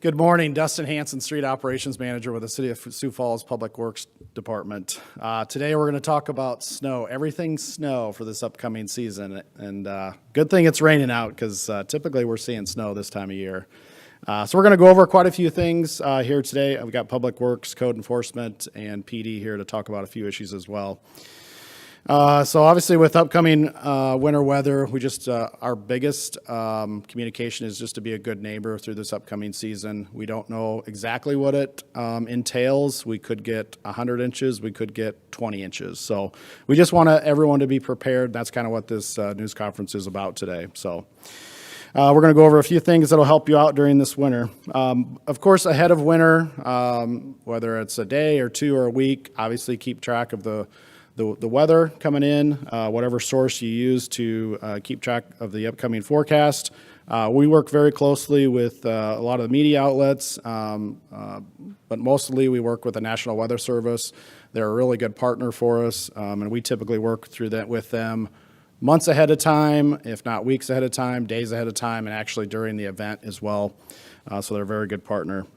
Good morning, Dustin Hanson, Street Operations Manager with the City of Sioux Falls Public Works Department. Today we're going to talk about snow, everything snow for this upcoming season. And good thing it's raining out because typically we're seeing snow this time of year. So we're going to go over quite a few things here today. We've got Public Works, Code Enforcement, and PD here to talk about a few issues as well. So obviously with upcoming winter weather, we just, our biggest communication is just to be a good neighbor through this upcoming season. We don't know exactly what it entails. We could get 100 inches, we could get 20 inches. So we just want everyone to be prepared. That's kind of what this news conference is about today. So we're going to go over a few things that'll help you out during this winter. Of course, ahead of winter, whether it's a day or two or a week, obviously keep track of the weather coming in, whatever source you use to keep track of the upcoming forecast. We work very closely with a lot of the media outlets, but mostly we work with the National Weather Service. They're a really good partner for us, and we typically work through that with them months ahead of time, if not weeks ahead of time, days ahead of time, and actually during the event as well. So they're a very good partner.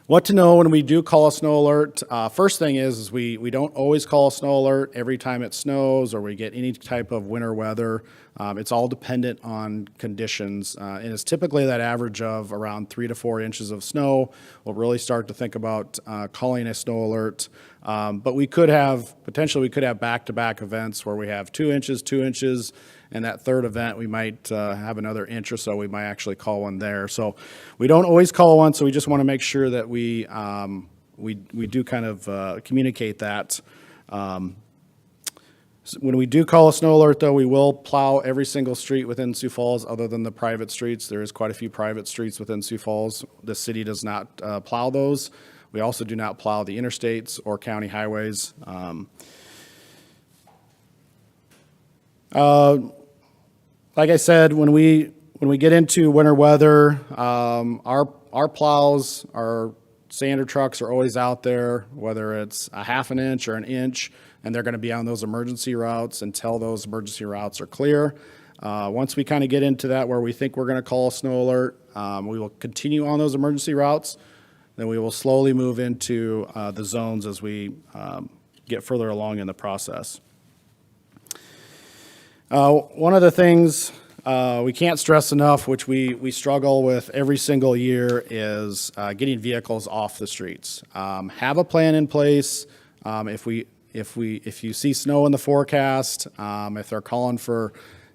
What to know when we do call a snow alert. First thing is we don't always call a snow alert every time it snows or we get any type of winter weather. It's all dependent on conditions, and it's typically that average of around 3 to 4 inches of snow. We'll really start to think about calling a snow alert. But we could have back-to-back events where we have 2 inches, and that third event we might have another inch or so. We might actually call one there. So we don't always call one, so we just want to make sure that we do kind of communicate that. When we do call a snow alert, though, we will plow every single street within Sioux Falls other than the private streets. There is quite a few private streets within Sioux Falls. The city does not plow those. We also do not plow the interstates or county highways. Like I said, when we get into winter weather, our plows, our sander trucks are always out there, whether it's a half an inch or an inch, and they're going to be on those emergency routes until those emergency routes are clear. Once we kind of get into that where we think we're going to call a snow alert, we will continue on those emergency routes. Then we will slowly move into the zones as we get further along in the process. One of the things we can't stress enough, which we struggle with every single year, is getting vehicles off the streets. Have a plan in place. If you see snow in the forecast, if they're calling for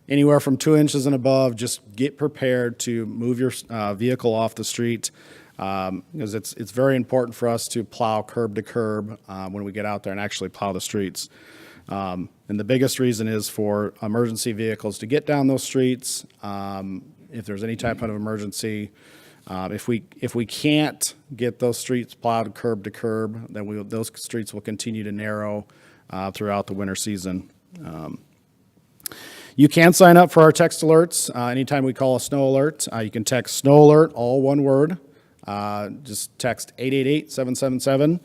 anywhere from 2 inches and above, just get prepared to move your vehicle off the street. Because it's very important for us to plow curb to curb when we get out there and actually plow the streets. And the biggest reason is for emergency vehicles to get down those streets. If there's any type of emergency, if we can't get those streets plowed curb to curb, then those streets will continue to narrow throughout the winter season. You can sign up for our text alerts anytime we call a snow alert. You can text snow alert, all one word. Just text 888-777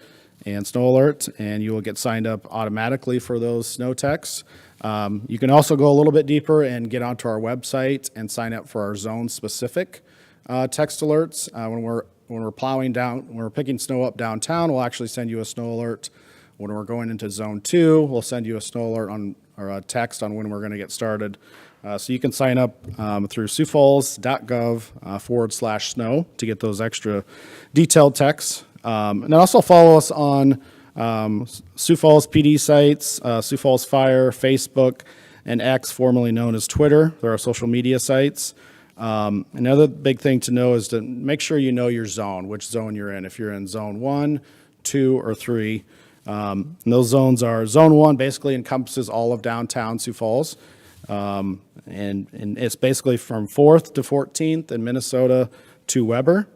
and snow alert, and you will get signed up automatically for those snow texts. You can also go a little bit deeper and get onto our website and sign up for our zone-specific text alerts. When we're plowing down, when we're picking snow up downtown, we'll actually send you a snow alert. When we're going into zone 2, we'll send you a snow alert or a text on when we're going to get started. So you can sign up through siouxfalls.gov/snow to get those extra detailed texts. And then also follow us on Sioux Falls PD sites, Sioux Falls Fire, Facebook, and X, formerly known as Twitter. There are social media sites. Another big thing to know is to make sure you know your zone, which zone you're in. If you're in zone 1, 2, or 3. And those zones are, zone 1 basically encompasses all of downtown Sioux Falls. And it's basically from 4th to 14th in Minnesota to Weber.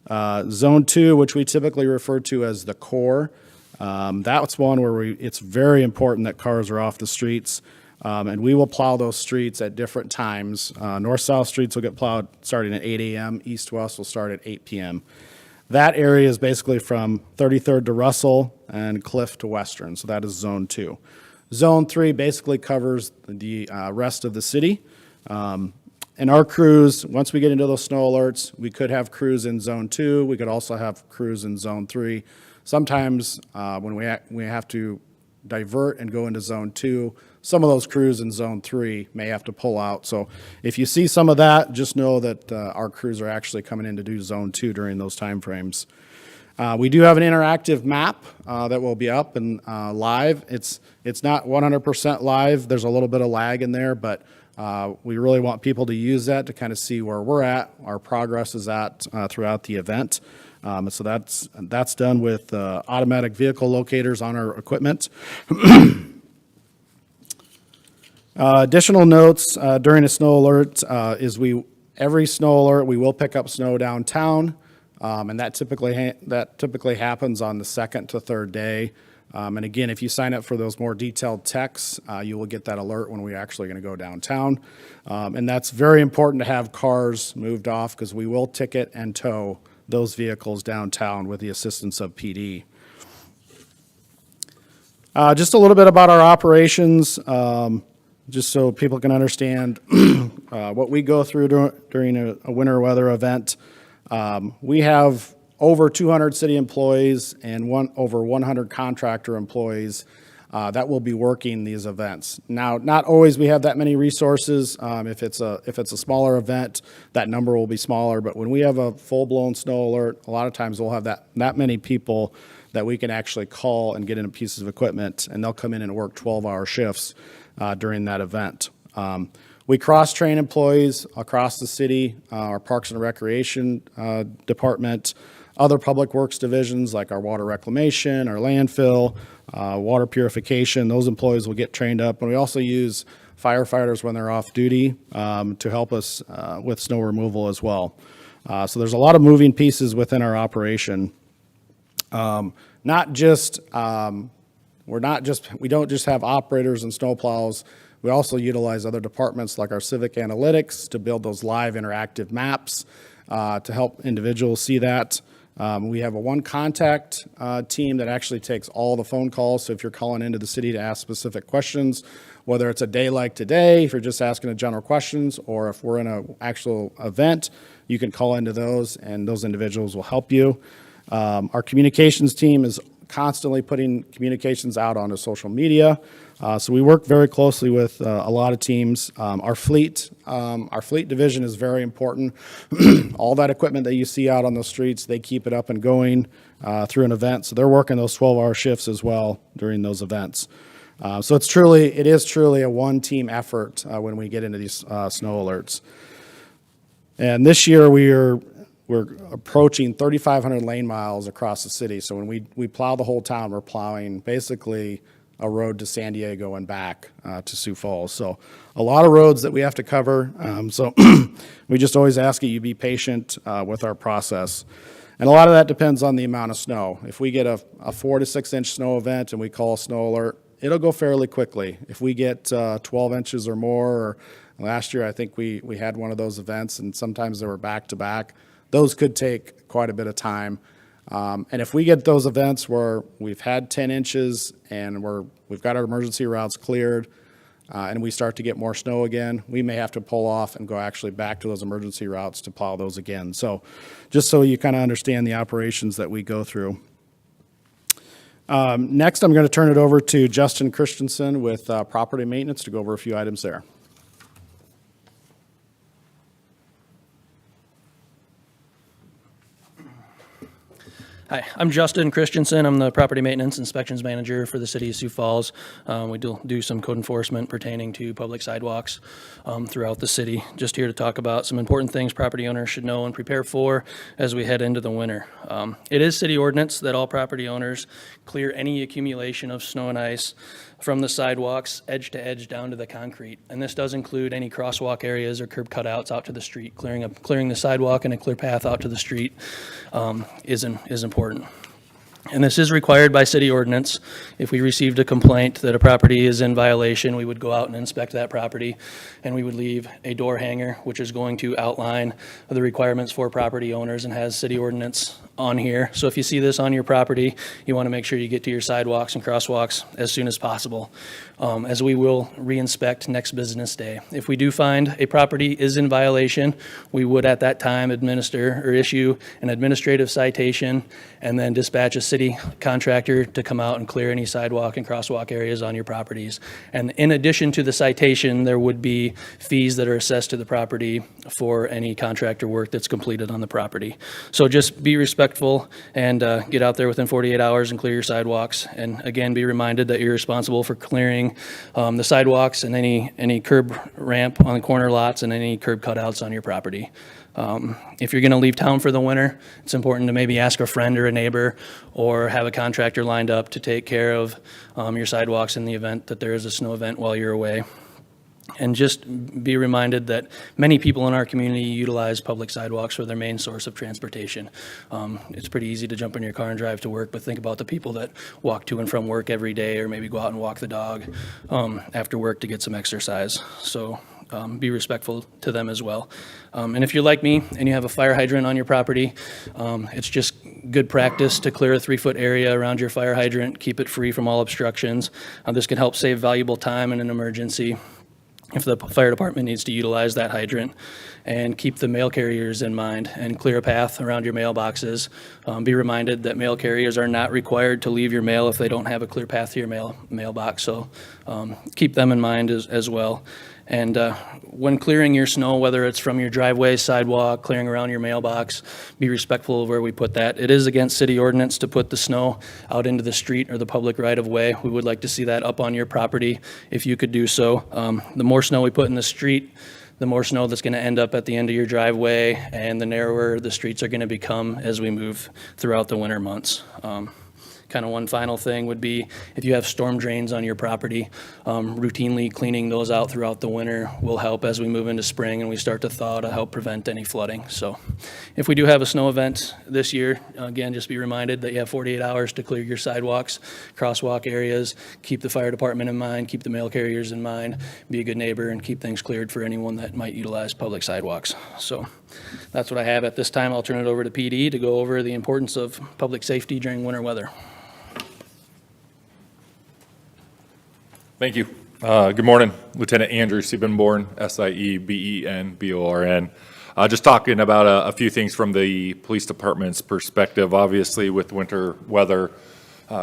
Zone 2, which we typically refer to as the core, that's one where it's very important that cars are off the streets, and we will plow those streets at different times. North-south streets will get plowed starting at 8 a.m., east-west will start at 8 p.m. That area is basically from 33rd to Russell and Cliff to Western, so that is Zone 2. Zone 3 basically covers the rest of the city. And our crews, once we get into those snow alerts, we could have crews in zone 2. We could also have crews in zone 3. Sometimes when we have to divert and go into zone 2, some of those crews in zone 3 may have to pull out. So if you see some of that, just know that our crews are actually coming in to do zone 2 during those time frames. We do have an interactive map that will be up and live. It's not 100% live. There's a little bit of lag in there, but we really want people to use that to kind of see where we're at, our progress is at throughout the event. So that's done with automatic vehicle locators on our equipment. Additional notes during a snow alert is every snow alert we will pick up snow downtown, and that typically happens on the second to third day. And again, if you sign up for those more detailed texts, you will get that alert when we're actually going to go downtown. And that's very important to have cars moved off because we will ticket and tow those vehicles downtown with the assistance of PD. Just a little bit about our operations, just so people can understand what we go through during a winter weather event. We have over 200 city employees and over 100 contractor employees that will be working these events. Now, not always we have that many resources. If it's a smaller event, that number will be smaller. But when we have a full-blown snow alert, a lot of times we'll have that many people that we can actually call and get in pieces of equipment, and they'll come in and work 12-hour shifts during that event. We cross-train employees across the city, our Parks and Recreation Department, other public works divisions like our water reclamation, our landfill, water purification. Those employees will get trained up. And we also use firefighters when they're off duty to help us with snow removal as well. So there's a lot of moving pieces within our operation. We don't just have operators and snowplows. We also utilize other departments like our civic analytics to build those live interactive maps to help individuals see that. We have a one contact team that actually takes all the phone calls. So if you're calling into the city to ask specific questions, whether it's a day like today, if you're just asking a general questions, or if we're in an actual event, you can call into those and those individuals will help you. Our communications team is constantly putting communications out onto social media. So we work very closely with a lot of teams. Our fleet division is very important. All that equipment that you see out on the streets, they keep it up and going through an event. So they're working those 12-hour shifts as well during those events. So it is truly a one-team effort when we get into these snow alerts. And this year we're approaching 3,500 lane miles across the city. So when we plow the whole town, we're plowing basically a road to San Diego and back to Sioux Falls. So a lot of roads that we have to cover. So we just always ask you be patient with our process. And a lot of that depends on the amount of snow. If we get a 4 to 6 inch snow event and we call a snow alert, it'll go fairly quickly. If we get 12 inches or more, or last year I think we had one of those events and sometimes they were back to back, those could take quite a bit of time. And if we get those events where we've had 10 inches and we've got our emergency routes cleared and we start to get more snow again, we may have to pull off and go actually back to those emergency routes to plow those again. So just so you kind of understand the operations that we go through. Next, I'm going to turn it over to Justin Christensen with Property Maintenance to go over a few items there. Hi, I'm Justin Christensen. I'm the Property Maintenance Inspections Manager for the City of Sioux Falls. We do some code enforcement pertaining to public sidewalks throughout the city. Just here to talk about some important things property owners should know and prepare for as we head into the winter. It is city ordinance that all property owners clear any accumulation of snow and ice from the sidewalks edge to edge down to the concrete. And this does include any crosswalk areas or curb cutouts out to the street. Clearing the sidewalk and a clear path out to the street is important. And this is required by city ordinance. If we received a complaint that a property is in violation, we would go out and inspect that property, and we would leave a door hanger, which is going to outline the requirements for property owners and has city ordinance on here. So if you see this on your property, you want to make sure you get to your sidewalks and crosswalks as soon as possible, as we will re-inspect next business day. If we do find a property is in violation, we would at that time administer or issue an administrative citation and then dispatch a city contractor to come out and clear any sidewalk and crosswalk areas on your properties. And in addition to the citation, there would be fees that are assessed to the property for any contractor work that's completed on the property. So just be respectful and get out there within 48 hours and clear your sidewalks. And again, be reminded that you're responsible for clearing the sidewalks and any curb ramp on the corner lots and any curb cutouts on your property. If you're going to leave town for the winter, it's important to maybe ask a friend or a neighbor or have a contractor lined up to take care of your sidewalks in the event that there is a snow event while you're away. And just be reminded that many people in our community utilize public sidewalks for their main source of transportation. It's pretty easy to jump in your car and drive to work, but think about the people that walk to and from work every day or maybe go out and walk the dog after work to get some exercise. So be respectful to them as well. And if you're like me and you have a fire hydrant on your property, it's just good practice to clear a 3-foot area around your fire hydrant, keep it free from all obstructions. This can help save valuable time in an emergency if the fire department needs to utilize that hydrant, and keep the mail carriers in mind and clear a path around your mailboxes. Be reminded that mail carriers are not required to leave your mail if they don't have a clear path to your mailbox. So keep them in mind as well. And when clearing your snow, whether it's from your driveway, sidewalk, clearing around your mailbox, be respectful of where we put that. It is against city ordinance to put the snow out into the street or the public right-of-way. We would like to see that up on your property if you could do so. The more snow we put in the street, the more snow that's going to end up at the end of your driveway, and the narrower the streets are going to become as we move throughout the winter months. Kind of one final thing would be if you have storm drains on your property, routinely cleaning those out throughout the winter will help as we move into spring and we start to thaw to help prevent any flooding. So if we do have a snow event this year, again, just be reminded that you have 48 hours to clear your sidewalks, crosswalk areas, keep the fire department in mind, keep the mail carriers in mind, be a good neighbor, and keep things cleared for anyone that might utilize public sidewalks. So that's what I have at this time. I'll turn it over to PD to go over the importance of public safety during winter weather. Thank you. Good morning, Lieutenant Andrew Siebenborn, Siebenborn. Just talking about a few things from the police department's perspective. Obviously, with winter weather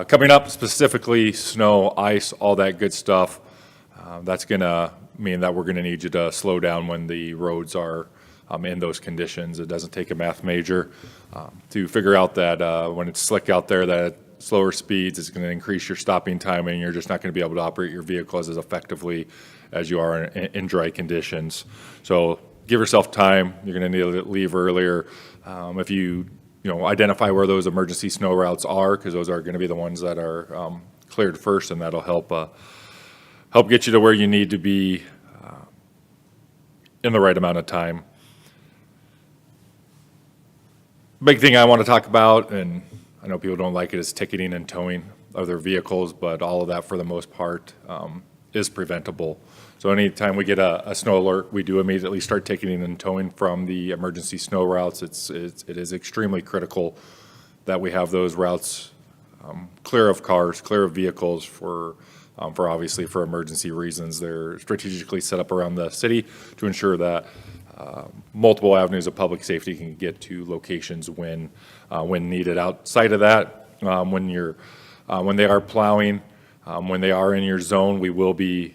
coming up, specifically snow, ice, all that good stuff, that's going to mean that we're going to need you to slow down when the roads are in those conditions. It doesn't take a math major to figure out that when it's slick out there, that slower speeds is going to increase your stopping time, and you're just not going to be able to operate your vehicles as effectively as you are in dry conditions. So give yourself time. You're going to need to leave earlier. If you identify where those emergency snow routes are, because those are going to be the ones that are cleared first, and that'll help get you to where you need to be in the right amount of time. Big thing I want to talk about, and I know people don't like it, is ticketing and towing of their vehicles, but all of that for the most part is preventable. So anytime we get a snow alert, we do immediately start ticketing and towing from the emergency snow routes. It is extremely critical that we have those routes clear of cars, clear of vehicles for obviously for emergency reasons. They're strategically set up around the city to ensure that multiple avenues of public safety can get to locations when needed. Outside of that, when they are plowing, when they are in your zone, we will be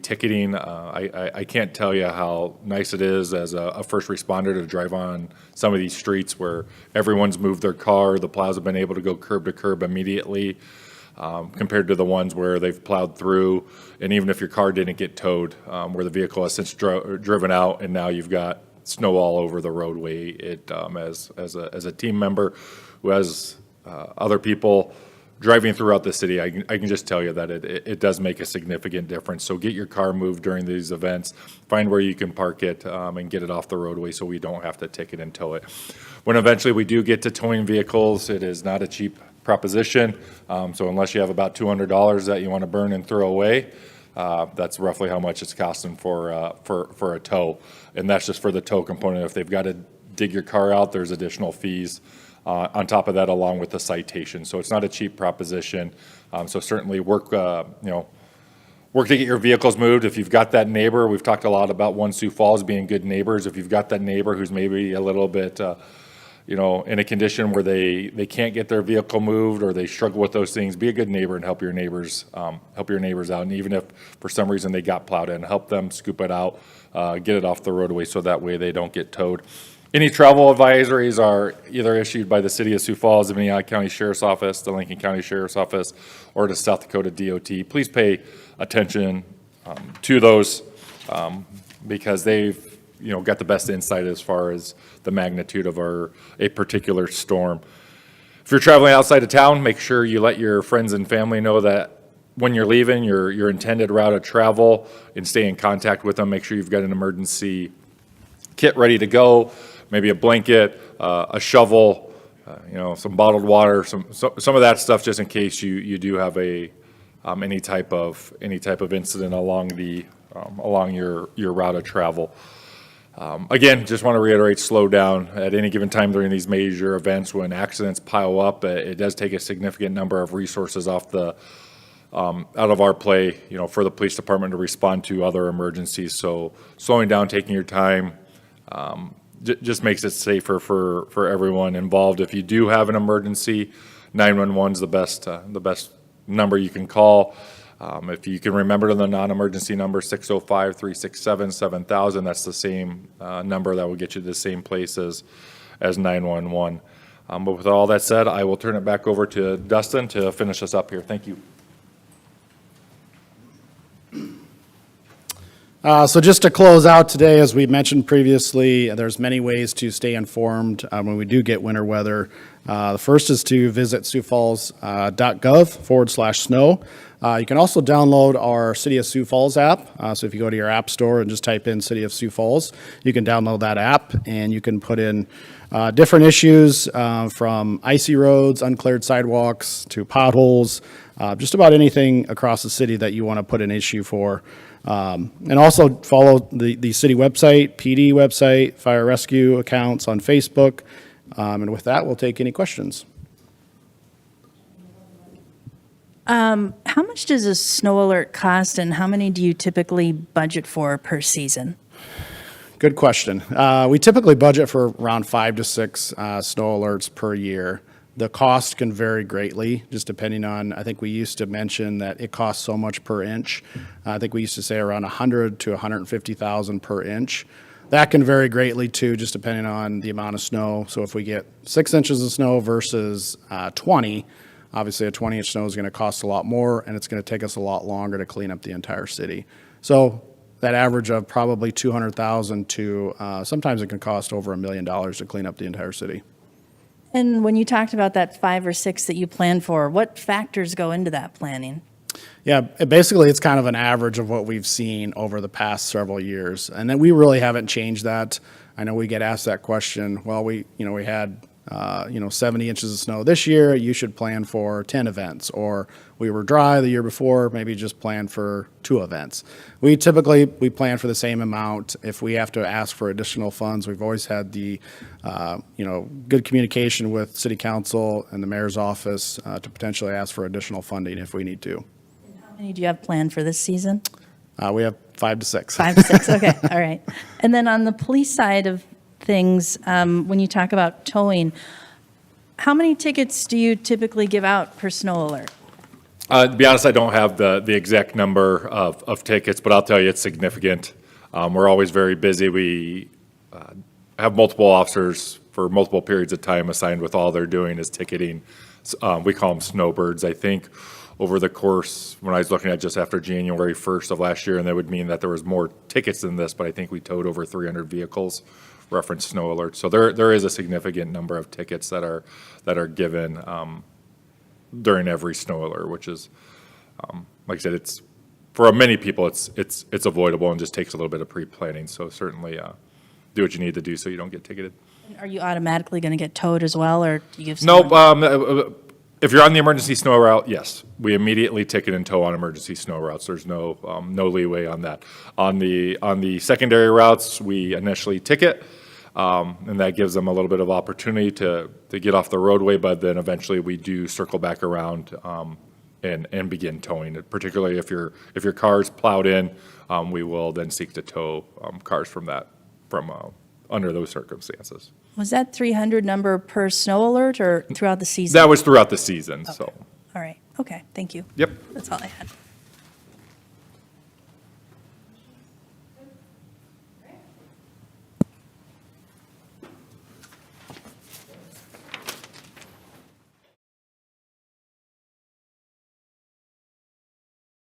ticketing. I can't tell you how nice it is as a first responder to drive on some of these streets where everyone's moved their car, the plows have been able to go curb to curb immediately, compared to the ones where they've plowed through, and even if your car didn't get towed, where the vehicle has since driven out, and now you've got snow all over the roadway. As a team member who has other people driving throughout the city, I can just tell you that it does make a significant difference. So get your car moved during these events, find where you can park it, and get it off the roadway so we don't have to ticket and tow it. When eventually we do get to towing vehicles, it is not a cheap proposition. So unless you have about $200 that you want to burn and throw away, that's roughly how much it's costing for a tow. And that's just for the tow component. If they've got to dig your car out, there's additional fees on top of that, along with the citation. So it's not a cheap proposition. So certainly work to get your vehicles moved. If you've got that neighbor, we've talked a lot about One Sioux Falls being good neighbors. If you've got that neighbor who's maybe a little bit, in a condition where they can't get their vehicle moved or they struggle with those things, be a good neighbor and help your neighbors out. And even if for some reason they got plowed in, help them scoop it out, get it off the roadway so that way they don't get towed. Any travel advisories are either issued by the City of Sioux Falls, the Minnehaha County Sheriff's Office, the Lincoln County Sheriff's Office, or the South Dakota DOT. Please pay attention to those because they've got the best insight as far as the magnitude of a particular storm. If you're traveling outside of town, make sure you let your friends and family know that when you're leaving your intended route of travel, and stay in contact with them. Make sure you've got an emergency kit ready to go. Maybe a blanket, a shovel, some bottled water, some of that stuff, just in case you do have any type of incident along your route of travel. Again, just want to reiterate, slow down. At any given time during these major events, when accidents pile up, it does take a significant number of resources out of our play, for the police department to respond to other emergencies. So slowing down, taking your time, just makes it safer for everyone involved. If you do have an emergency, 911 is the best number you can call. If you can remember the non-emergency number, 605-367-7000, that's the same number that will get you to the same place as 911. But with all that said, I will turn it back over to Dustin to finish us up here. Thank you. So just to close out today, as we mentioned previously, there's many ways to stay informed when we do get winter weather. The first is to visit siouxfalls.gov/snow. You can also download our City of Sioux Falls app. So if you go to your app store and just type in City of Sioux Falls, you can download that app and you can put in different issues from icy roads, uncleared sidewalks, to potholes, just about anything across the city that you want to put an issue for. And also follow the city website, PD website, fire rescue accounts on Facebook. And with that, we'll take any questions. How much does a snow alert cost, and how many do you typically budget for per season? Good question. We typically budget for around 5 to 6 snow alerts per year. The cost can vary greatly, just depending on, I think we used to mention that it costs so much per inch. I think we used to say around 100 to 150,000 per inch. That can vary greatly too, just depending on the amount of snow. So if we get 6 inches of snow versus 20, obviously a 20-inch snow is going to cost a lot more, and it's going to take us a lot longer to clean up the entire city. So that average of probably 200,000 to sometimes it can cost over $1 million to clean up the entire city. And when you talked about that 5 or 6 that you plan for, what factors go into that planning? Yeah, basically it's kind of an average of what we've seen over the past several years. And then we really haven't changed that. I know we get asked that question. Well, we had 70 inches of snow this year, you should plan for 10 events. Or we were dry the year before, maybe just plan for 2 events. We plan for the same amount. If we have to ask for additional funds, we've always had the, good communication with city council and the mayor's office to potentially ask for additional funding if we need to. How many do you have planned for this season? We have 5 to 6. 5 to 6, okay, all right. And then on the police side of things, when you talk about towing, how many tickets do you typically give out per snow alert? To be honest, I don't have the exact number of tickets, but I'll tell you it's significant. We're always very busy. We have multiple officers for multiple periods of time assigned with all they're doing is ticketing. We call them snowbirds. I think over the course, when I was looking at just after January 1st of last year, and that would mean that there was more tickets than this, but I think we towed over 300 vehicles reference snow alerts. So there is a significant number of tickets that are given during every snow alert, which is, like I said, it's for many people it's avoidable and just takes a little bit of pre-planning. So certainly do what you need to do so you don't get ticketed. Are you automatically going to get towed as well, or do you give Nope. someone? If you're on the emergency snow route, yes, we immediately ticket and tow on emergency snow routes. There's no leeway on that. On the secondary routes, we initially ticket. And that gives them a little bit of opportunity to get off the roadway, but then eventually we do circle back around and begin towing it. Particularly if your car's plowed in, we will then seek to tow cars from under those circumstances. Was that 300 number per snow alert or throughout the season? That was throughout the season, so, All right, okay, thank you. yep. That's all I had.